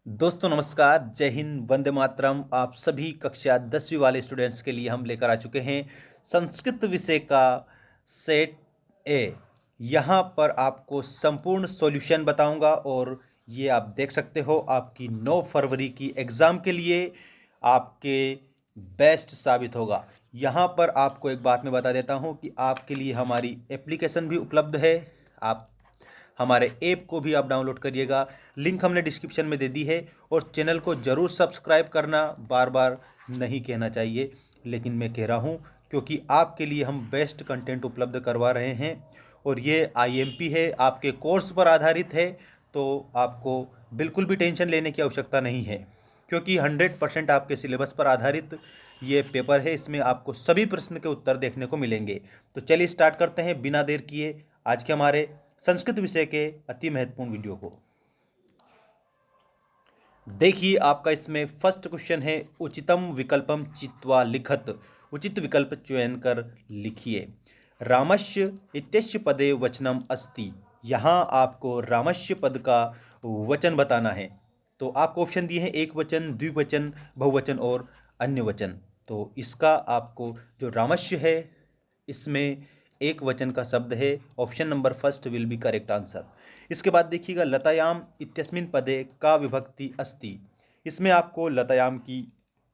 दोस्तों नमस्कार, जय हिंद, वंदे मातरम। आप सभी कक्षा 10वीं वाले स्टूडेंट्स के लिए हम लेकर आ चुके हैं संस्कृत विषय का सेट ए। यहाँ पर आपको संपूर्ण सॉल्यूशन बताऊंगा और ये आप देख सकते हो आपकी 9 फरवरी की एग्ज़ाम के लिए आपके बेस्ट साबित होगा। यहाँ पर आपको एक बात मैं बता देता हूँ कि आपके लिए हमारी एप्लीकेशन भी उपलब्ध है। आप हमारे ऐप को भी आप डाउनलोड करिएगा, लिंक हमने डिस्क्रिप्शन में दे दी है। और चैनल को ज़रूर सब्सक्राइब करना, बार बार नहीं कहना चाहिए लेकिन मैं कह रहा हूँ क्योंकि आपके लिए हम बेस्ट कंटेंट उपलब्ध करवा रहे हैं। और ये आईएमपी है, आपके कोर्स पर आधारित है, तो आपको बिल्कुल भी टेंशन लेने की आवश्यकता नहीं है क्योंकि 100% आपके सिलेबस पर आधारित ये पेपर है। इसमें आपको सभी प्रश्न के उत्तर देखने को मिलेंगे। तो चलिए स्टार्ट करते हैं बिना देर किए आज के हमारे संस्कृत विषय के अति महत्वपूर्ण वीडियो को। देखिए आपका इसमें फर्स्ट क्वेश्चन है, उचितम विकल्पम चित्वा लिखत। उचित विकल्प चयन कर लिखिए। रामस्य इत्यस्य पदे वचनम अस्ति। यहाँ आपको रामस्य पद का वचन बताना है। तो आपको ऑप्शन दिए हैं एक वचन, द्विवचन, बहुवचन और अन्य वचन। तो इसका आपको जो रामस्य है इसमें एक वचन का शब्द है। Option number first will be correct answer. इसके बाद देखिएगा, लतायाम इत्यस्मिन् पदे का विभक्ति अस्ति। इसमें आपको लतायाम की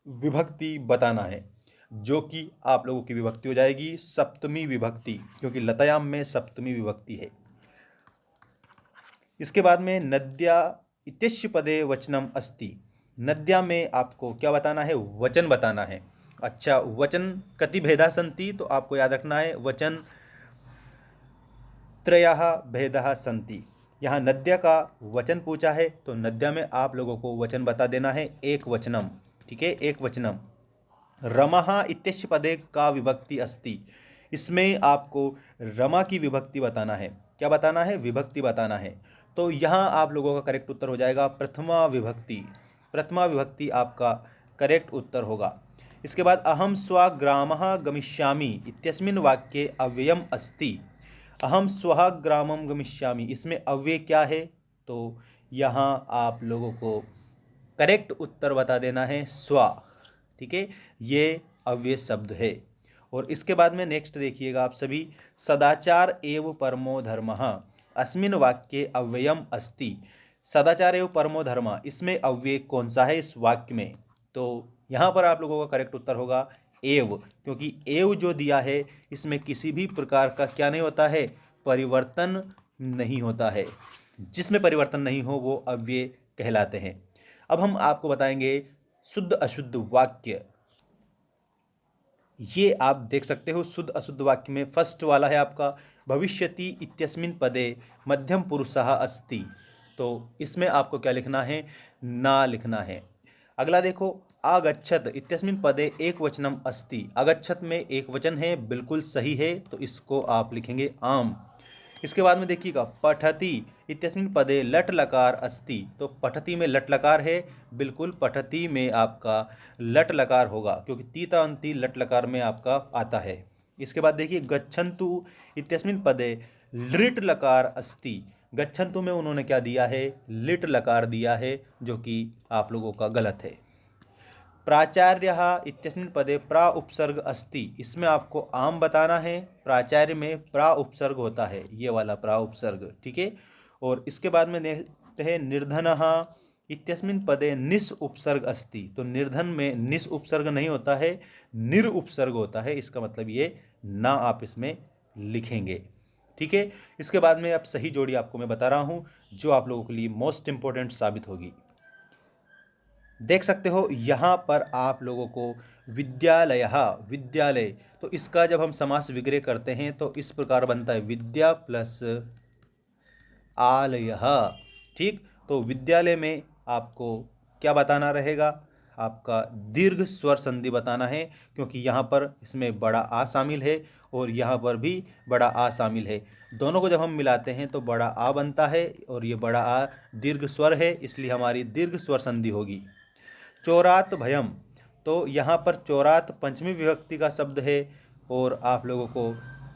विभक्ति बताना है, जो कि आप लोगों की विभक्ति हो जाएगी सप्तमी विभक्ति, क्योंकि लतायाम में सप्तमी विभक्ति है। इसके बाद में नद्या इत्यस्य पदे वचनम अस्ति। नद्या में आपको क्या बताना है, वचन बताना है। अच्छा, वचन कति भेदा सन्ति, तो आपको याद रखना है वचन त्रयः भेदः सन्ति। यहाँ नद्या का वचन पूछा है तो नद्या में आप लोगों को वचन बता देना है एक वचनम। ठीक है, एक वचनम। रमः इत्यस्य पदे का विभक्ति अस्ति। इसमें आपको रमा की विभक्ति बताना है। क्या बताना है, विभक्ति बताना है। तो यहाँ आप लोगों का करेक्ट उत्तर हो जाएगा प्रथमा विभक्ति। प्रथमा विभक्ति आपका करेक्ट उत्तर होगा। इसके बाद अहम स्वग्रामः गमिष्यामि इत्यस्मिन् वाक्ये अव्ययम अस्ति। अहम स्वः ग्रामम गमिष्यामि, इसमें अव्यय क्या है, तो यहाँ आप लोगों को करेक्ट उत्तर बता देना है स्व। ठीक है, ये अव्यय शब्द है। और इसके बाद में नेक्स्ट देखिएगा आप सभी, सदाचार एव परमो धर्मः अस्मिन् वाक्ये अव्ययम अस्ति। सदाचार एव परमो धर्म, इसमें अव्यय कौन सा है इस वाक्य में, तो यहाँ पर आप लोगों का करेक्ट उत्तर होगा एव, क्योंकि एव जो दिया है इसमें किसी भी प्रकार का क्या नहीं होता है, परिवर्तन नहीं होता है। जिसमें परिवर्तन नहीं हो वो अव्यय कहलाते हैं। अब हम आपको बताएंगे शुद्ध अशुद्ध वाक्य। ये आप देख सकते हो शुद्ध अशुद्ध वाक्य में फर्स्ट वाला है आपका, भविष्यति इत्यस्मिन् पदे मध्यम पुरुषः अस्ति। तो इसमें आपको क्या लिखना है, ना लिखना है। अगला देखो, आगच्छत इत्यस्मिन् पदे एक वचनम अस्ति। आगच्छत में एक वचन है, बिल्कुल सही है, तो इसको आप लिखेंगे आम। इसके बाद में देखिएगा, पठति इत्यस्मिन् पदे लट लकार अस्ति। तो पठति में लट लकार है, बिल्कुल पठति में आपका लट लकार होगा, क्योंकि तीता अंति लट लकार में आपका आता है। इसके बाद देखिए, गच्छन्तु इत्यस्मिन् पदे लृट लकार अस्ति। गच्छन्तु में उन्होंने क्या दिया है, लिट लकार दिया है, जो कि आप लोगों का गलत है। प्राचार्यः इत्यस्मिन् पदे प्रा उपसर्ग अस्ति। इसमें आपको आम बताना है, प्राचार्य में प्रा उपसर्ग होता है, ये वाला प्रा उपसर्ग। ठीक है, और इसके बाद में नेक्स्ट है, निर्धनः इत्यस्मिन् पदे निस उपसर्ग अस्ति। तो निर्धन में निस उपसर्ग नहीं होता है, निर उपसर्ग होता है। इसका मतलब ये ना आप इसमें लिखेंगे। ठीक है, इसके बाद में अब सही जोड़ी आपको मैं बता रहा हूँ, जो आप लोगों के लिए मोस्ट इंपॉर्टेंट साबित होगी। देख सकते हो यहाँ पर आप लोगों को विद्यालय, विद्यालय, तो इसका जब हम समास विग्रह करते हैं तो इस प्रकार बनता है, विद्या प्लस आलय। ठीक, तो विद्यालय में आपको क्या बताना रहेगा, आपका दीर्घ स्वर संधि बताना है, क्योंकि यहाँ पर इसमें बड़ा आ शामिल है और यहाँ पर भी बड़ा आ शामिल है। दोनों को जब हम मिलाते हैं तो बड़ा आ बनता है और ये बड़ा आ दीर्घ स्वर है, इसलिए हमारी दीर्घ स्वर संधि होगी। चोरात भयम, तो यहाँ पर चोरात पंचमी विभक्ति का शब्द है और आप लोगों को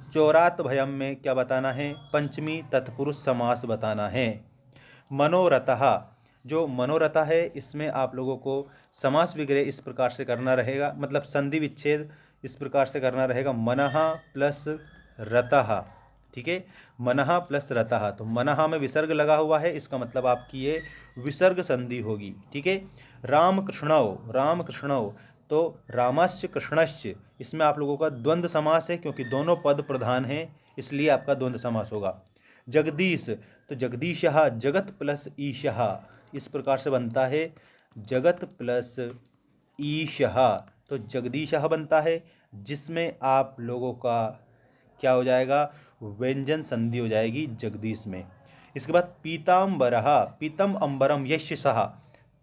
चोरात भयम में क्या बताना है, पंचमी तत्पुरुष समास बताना है। मनोरथः, जो मनोरथा है इसमें आप लोगों को समास विग्रह इस प्रकार से करना रहेगा, मतलब संधि विच्छेद इस प्रकार से करना रहेगा, मनः प्लस रतः। ठीक है, मनः प्लस रतः, तो मनः में विसर्ग लगा हुआ है, इसका मतलब आपकी ये विसर्ग संधि होगी। ठीक है, राम कृष्णौ, राम कृष्णौ, तो रामश्च कृष्णश्च, इसमें आप लोगों का द्वंद्व समास है, क्योंकि दोनों पद प्रधान हैं इसलिए आपका द्वंद्व समास होगा। जगदीश, तो जगदीशः, जगत प्लस ईशः, इस प्रकार से बनता है, जगत प्लस ईशः, तो जगदीशः बनता है, जिसमें आप लोगों का क्या हो जाएगा, व्यंजन संधि हो जाएगी जगदीश में। इसके बाद पीताम्बरः, पीतम अंबरम यशसः,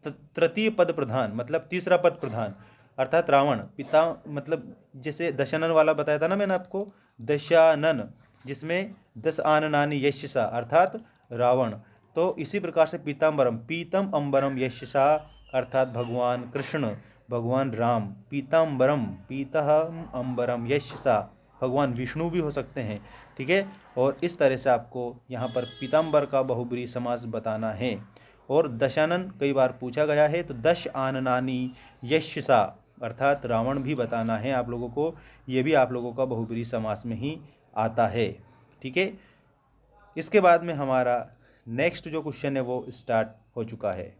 तृतीय पद प्रधान, मतलब तीसरा पद प्रधान, अर्थात रावण। पिता मतलब जैसे दशानन वाला बताया था ना मैंने आपको, दशानन, जिसमें 10 आननानि यशसा, अर्थात रावण। तो इसी प्रकार से पीताम्बरम, पीतम अंबरम यशसा, अर्थात भगवान कृष्ण, भगवान राम। पीताम्बरम, पीतः अंबरम यशसा, भगवान विष्णु भी हो सकते हैं। ठीक है, और इस तरह से आपको यहाँ पर पीताम्बर का बहुब्रीहि समास बताना है। और दशानन कई बार पूछा गया है, तो 10 आननानि यशसा, अर्थात रावण भी बताना है आप लोगों को, ये भी आप लोगों का बहुब्रीहि समास में ही आता है। ठीक है, इसके बाद में हमारा नेक्स्ट जो क्वेश्चन है वो स्टार्ट हो चुका है।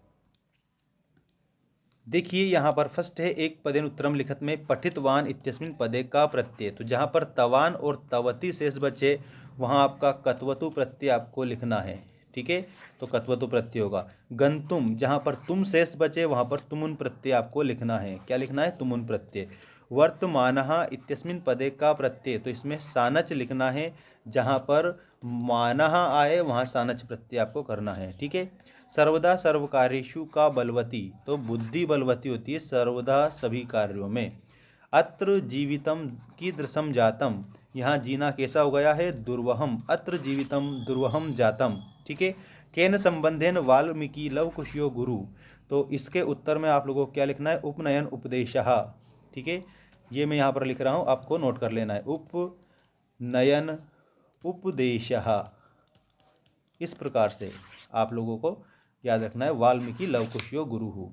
देखिए यहाँ पर फर्स्ट है, एक पदेन उत्तरम लिखत में पठितवान इत्यस्मिन पदे का प्रत्यय, तो जहाँ पर तवान और तवती शेष बचे वहाँ आपका कत्वतु प्रत्यय आपको लिखना है। ठीक है, तो कत्वतु प्रत्यय होगा। गंतुम, जहाँ पर तुम शेष बचे वहाँ पर तुमुन प्रत्यय आपको लिखना है। क्या लिखना है, तुमुन प्रत्यय। वर्तमानः इत्यस्मिन पदे का प्रत्यय, तो इसमें सानच लिखना है, जहाँ पर मानः आए वहाँ सानच प्रत्यय आपको करना है। ठीक है, सर्वदा सर्वकार्येषु का बलवती, तो बुद्धि बलवती होती है सर्वदा सभी कार्यों में। अत्र जीवितम कीदृशम जातम, यहाँ जीना कैसा हो गया है, दुर्वहम। अत्र जीवितम दुर्वहम जातम। ठीक है, केन संबंधेन वाल्मीकि लवकुशयो गुरु, तो इसके उत्तर में आप लोगों को क्या लिखना है, उपनयन उपदेशः। ठीक है, ये मैं यहाँ पर लिख रहा हूँ, आपको नोट कर लेना है, उपनयन उपदेशः। इस प्रकार से आप लोगों को याद रखना है, वाल्मीकि लवकुशयो गुरु।